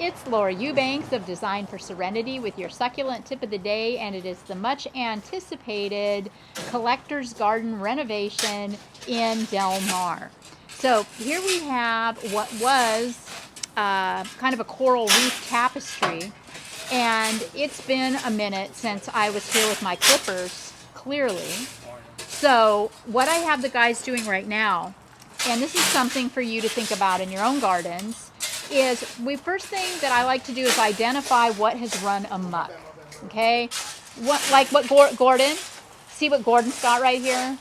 It's Laura Eubanks of Design for Serenity with your succulent tip of the day, and it is the much anticipated collector's garden renovation in Del Mar. So here we have what was kind of a coral reef tapestry, and it's been a minute since I was here with my clippers, clearly. So what I have the guys doing right now, and this is something for you to think about in your own gardens, is first thing that I like to do is identify what has run amok. Okay, what Gordon, see what Gordon's got right here.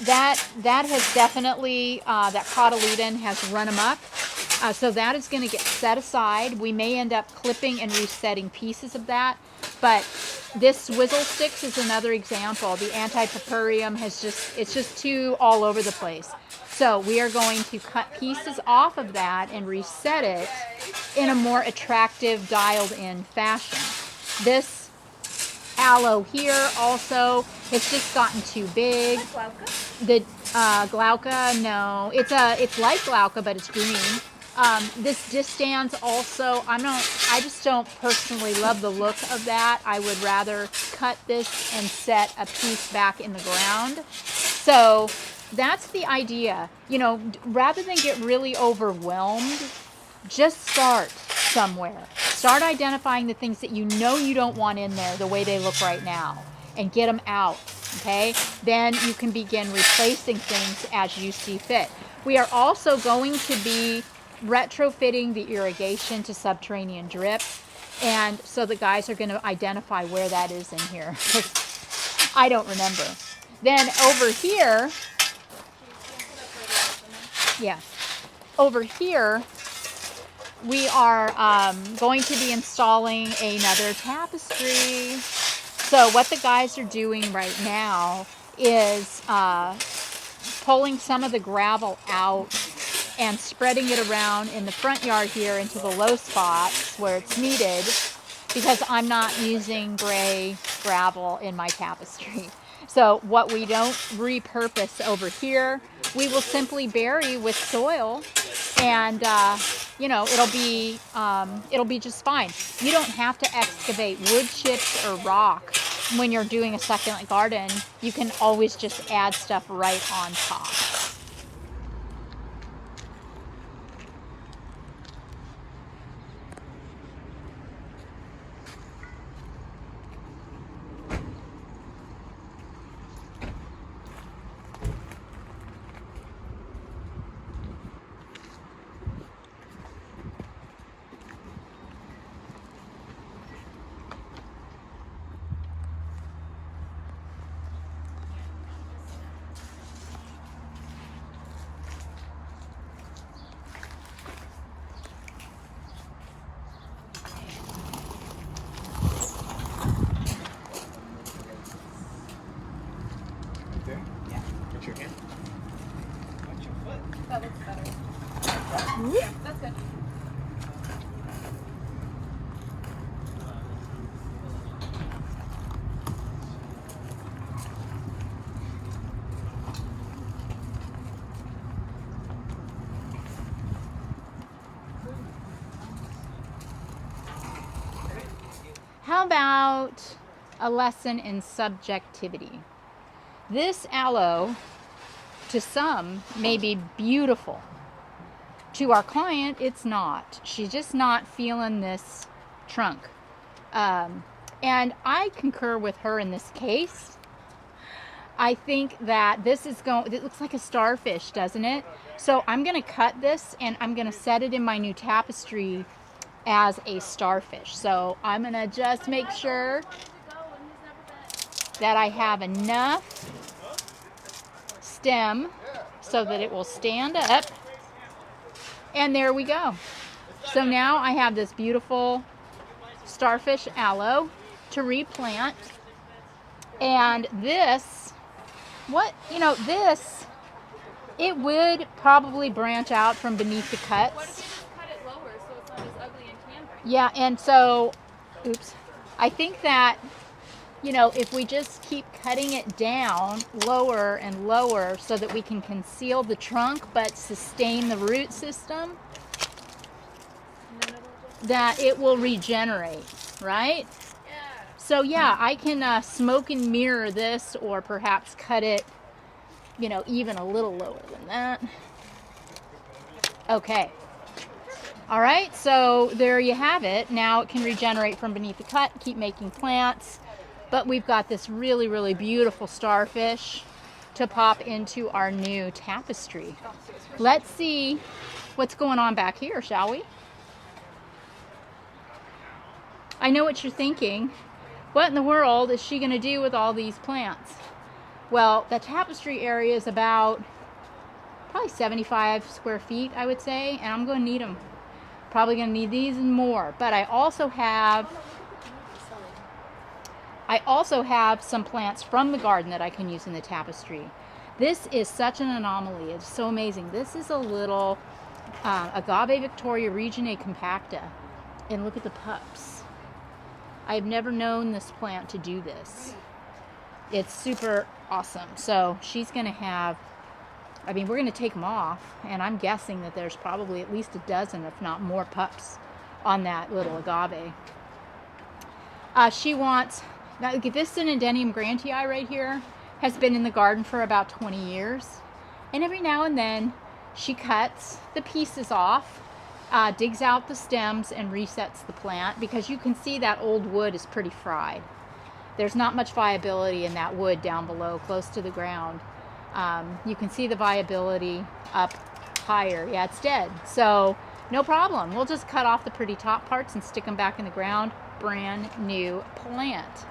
That has definitely that cotyledon has run amok. So that is going to get set aside. We may end up clipping and resetting pieces of that, but this Swizzle Sticks is another example. The Antipurpureum it's just too all over the place. So we are going to cut pieces off of that and reset it in a more attractive, dialed-in fashion. This aloe here also, it's just gotten too big. The glauca, no, it's like glauca, but it's green. This distans also, I just don't personally love the look of that. I would rather cut this and set a piece back in the ground. So that's the idea. You know, rather than get really overwhelmed, just start somewhere. Start identifying the things that you know you don't want in there the way they look right now, and get them out, okay? Then you can begin replacing things as you see fit. We are also going to be retrofitting the irrigation to subterranean drip, and so the guys are going to identify where that is in here. I don't remember. Then over here, yeah, over here we are going to be installing another tapestry. So what the guys are doing right now is pulling some of the gravel out and spreading it around in the front yard here into the low spots where it's needed, because I'm not using gray gravel in my tapestry. So what we don't repurpose over here, we will simply bury with soil, and you know, it'll be just fine. You don't have to excavate wood chips or rock when you're doing a succulent garden. You can always just add stuff right on top. Put your hand. Watch your foot. That looks better. Yeah, that's good. How about a lesson in subjectivity? This aloe, to some, may be beautiful. To our client, it's not. She's just not feeling this trunk. And I concur with her in this case. I think that it looks like a starfish, doesn't it? So I'm going to cut this and I'm going to set it in my new tapestry as a starfish. So I'm going to just make sure that I have enough stem so that it will stand up. And there we go. So now I have this beautiful starfish aloe to replant. And this, it would probably branch out from beneath the cuts. Why don't you just cut it lower so it's not as ugly and tan? Yeah, and so, I think that, if we just keep cutting it down lower and lower so that we can conceal the trunk but sustain the root system, that it will regenerate, right? Yeah. So yeah, I can smoke and mirror this, or perhaps cut it, you know, even a little lower than that. Okay. All right, so there you have it. Now it can regenerate from beneath the cut, keep making plants. But we've got this really, really beautiful starfish to pop into our new tapestry. Let's see what's going on back here, shall we? I know what you're thinking. What in the world is she going to do with all these plants? Well, the tapestry area is about probably 75 square feet, I would say, and I'm going to need them. Probably going to need these and more. But I also have some plants from the garden that I can use in the tapestry. This is such an anomaly. It's so amazing. This is a little Agave Victoria Regionae compacta. And look at the pups. I've never known this plant to do this. It's super awesome. So she's going to have, I mean, we're going to take them off, and I'm guessing that there's probably at least a dozen, if not more, pups on that little agave. She wants, now this Synodenium grantii right here has been in the garden for about 20 years. And every now and then she cuts the pieces off, digs out the stems, and resets the plant, because you can see that old wood is pretty fried. There's not much viability in that wood down below, close to the ground. You can see the viability up higher. Yeah, it's dead. So no problem. We'll just cut off the pretty top parts and stick them back in the ground. Brand new plant.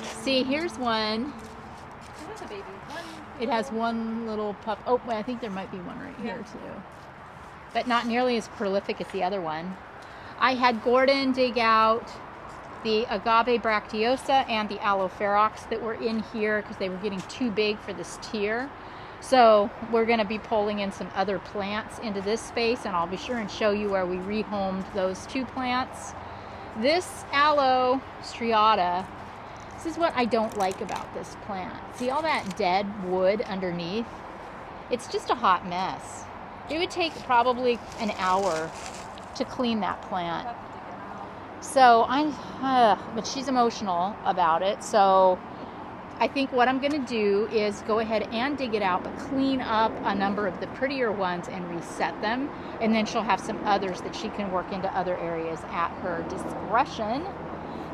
See, here's one. It has a baby. It has one little pup. Oh, I think there might be one right here too. But not nearly as prolific as the other one. I had Gordon dig out the Agave bracteosa and the Aloe-ferox that were in here because they were getting too big for this tier. So we're going to be pulling in some other plants into this space, and I'll be sure and show you where we rehomed those two plants. This Aloe striata, this is what I don't like about this plant. See all that dead wood underneath? It's just a hot mess. It would take probably an hour to clean that plant. So but she's emotional about it. So I think what I'm going to do is go ahead and dig it out, but clean up a number of the prettier ones and reset them. And then she'll have some others that she can work into other areas at her discretion.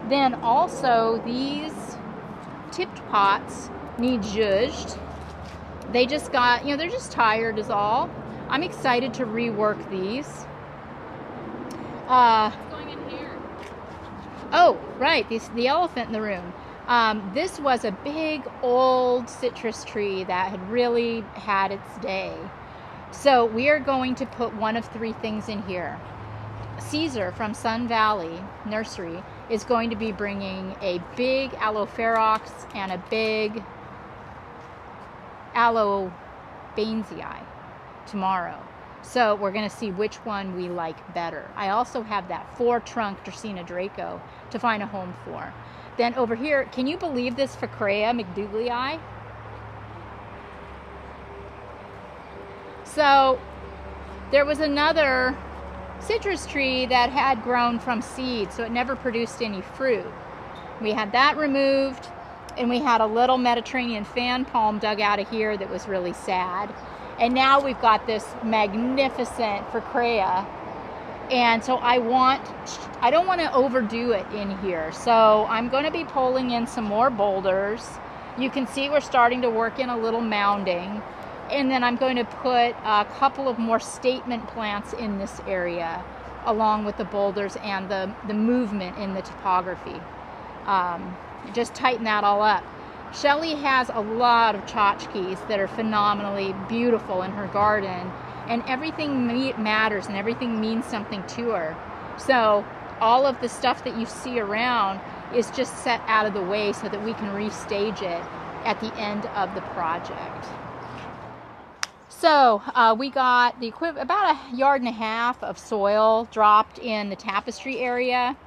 Then also these tipped pots need zhuzhed. They just got, you know, they're just tired is all. I'm excited to rework these. What's going in here? Oh, right, the elephant in the room. This was a big old citrus tree that had really had its day. So we are going to put one of three things in here. Caesar from Sun Valley Nursery is going to be bringing a big Aloe-ferox and a big Aloe Bainesii tomorrow. So we're going to see which one we like better. I also have that 4-trunk Dracaena Draco to find a home for. Then over here, can you believe this Ficrea McDougalii? So there was another citrus tree that had grown from seed, so it never produced any fruit. We had that removed, and we had a little Mediterranean fan palm dug out of here that was really sad. And now we've got this magnificent Ficrea. And so I don't want to overdo it in here. So I'm going to be pulling in some more boulders. You can see we're starting to work in a little mounding. And then I'm going to put a couple of more statement plants in this area, along with the boulders and the movement in the topography. Just tighten that all up. Shelly has a lot of tchotchkes that are phenomenally beautiful in her garden, and everything matters and everything means something to her. So all of the stuff that you see around is just set out of the way so that we can restage it at the end of the project. So we got the equivalent, about 1.5 yards of soil dropped in the tapestry area.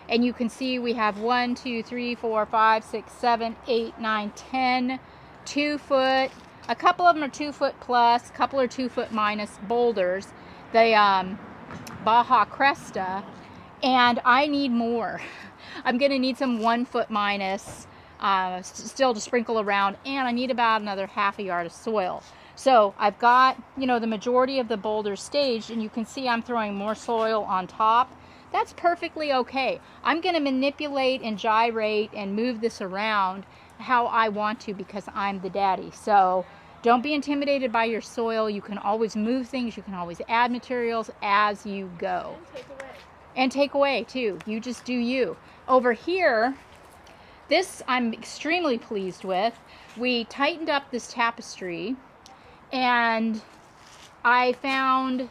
And you can see we have 1, 2, 3, 4, 5, 6, 7, 8, 9, 10, 2 foot. A couple of them are 2 foot plus, a couple are 2 foot minus boulders the Baja Cresta, and I need more. I'm going to need some 1 foot minus still to sprinkle around, and I need about another half a yard of soil. So I've got, you know, the majority of the boulders staged, and you can see I'm throwing more soil on top. That's perfectly okay. I'm going to manipulate and gyrate and move this around how I want to because I'm the daddy. So don't be intimidated by your soil. You can always move things. You can always add materials as you go. And take away too. You just do you. Over here, this I'm extremely pleased with. We tightened up this tapestry, and I found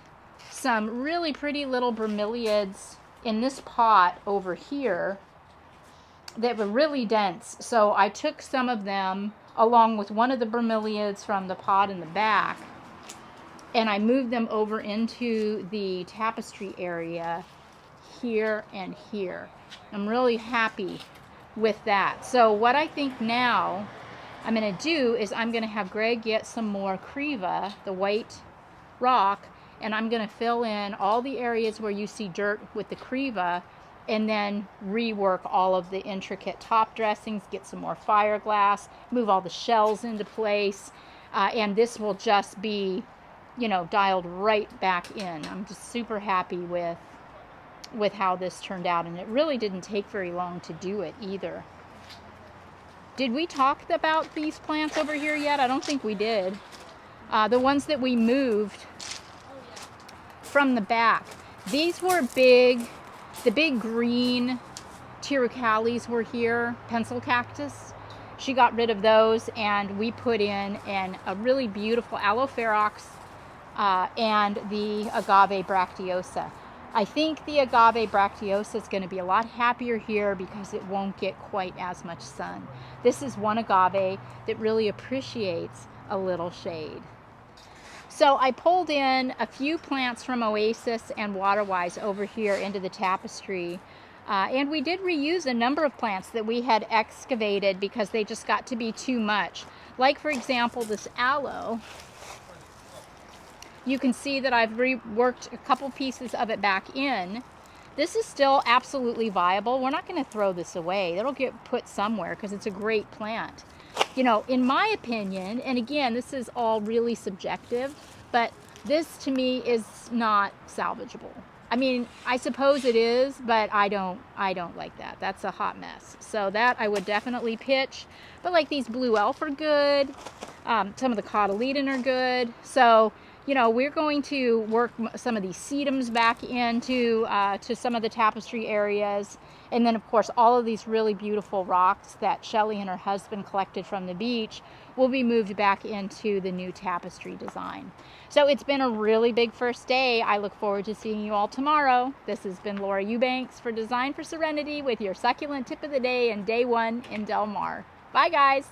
some really pretty little bromeliads in this pot over here that were really dense. So I took some of them along with one of the bromeliads from the pot in the back, and I moved them over into the tapestry area here and here. I'm really happy with that. So what I think now I'm going to do is I'm going to have Greg get some more Creva, the white rock, and I'm going to fill in all the areas where you see dirt with the Creva, and then rework all of the intricate top dressings, get some more fiberglass, move all the shells into place, and this will just be, you know, dialed right back in. I'm just super happy with how this turned out, and it really didn't take very long to do it either. Did we talk about these plants over here yet? I don't think we did. The ones that we moved from the back. These were big, the big green Tiracalis were here, pencil cactus. She got rid of those, and we put in a really beautiful Aloe-ferox and the Agave bracteosa. I think the Agave bracteosa is going to be a lot happier here because it won't get quite as much sun. This is one agave that really appreciates a little shade. So I pulled in a few plants from Oasis and Waterwise over here into the tapestry. And we did reuse a number of plants that we had excavated because they just got to be too much. Like, for example, this aloe. You can see that I've reworked a couple pieces of it back in. This is still absolutely viable. We're not going to throw this away. It'll get put somewhere because it's a great plant. You know, in my opinion, and again, this is all really subjective, but this to me is not salvageable. I mean, I suppose it is, but I don't like that. That's a hot mess. So that I would definitely pitch. But like these blue elf are good. Some of the cotyledon are good. So, you know, we're going to work some of these sedums back into to some of the tapestry areas. And then, of course, all of these really beautiful rocks that Shelly and her husband collected from the beach will be moved back into the new tapestry design. So it's been a really big first day. I look forward to seeing you all tomorrow. This has been Laura Eubanks for Design for Serenity with your succulent tip of the day and day one in Del Mar. Bye, guys.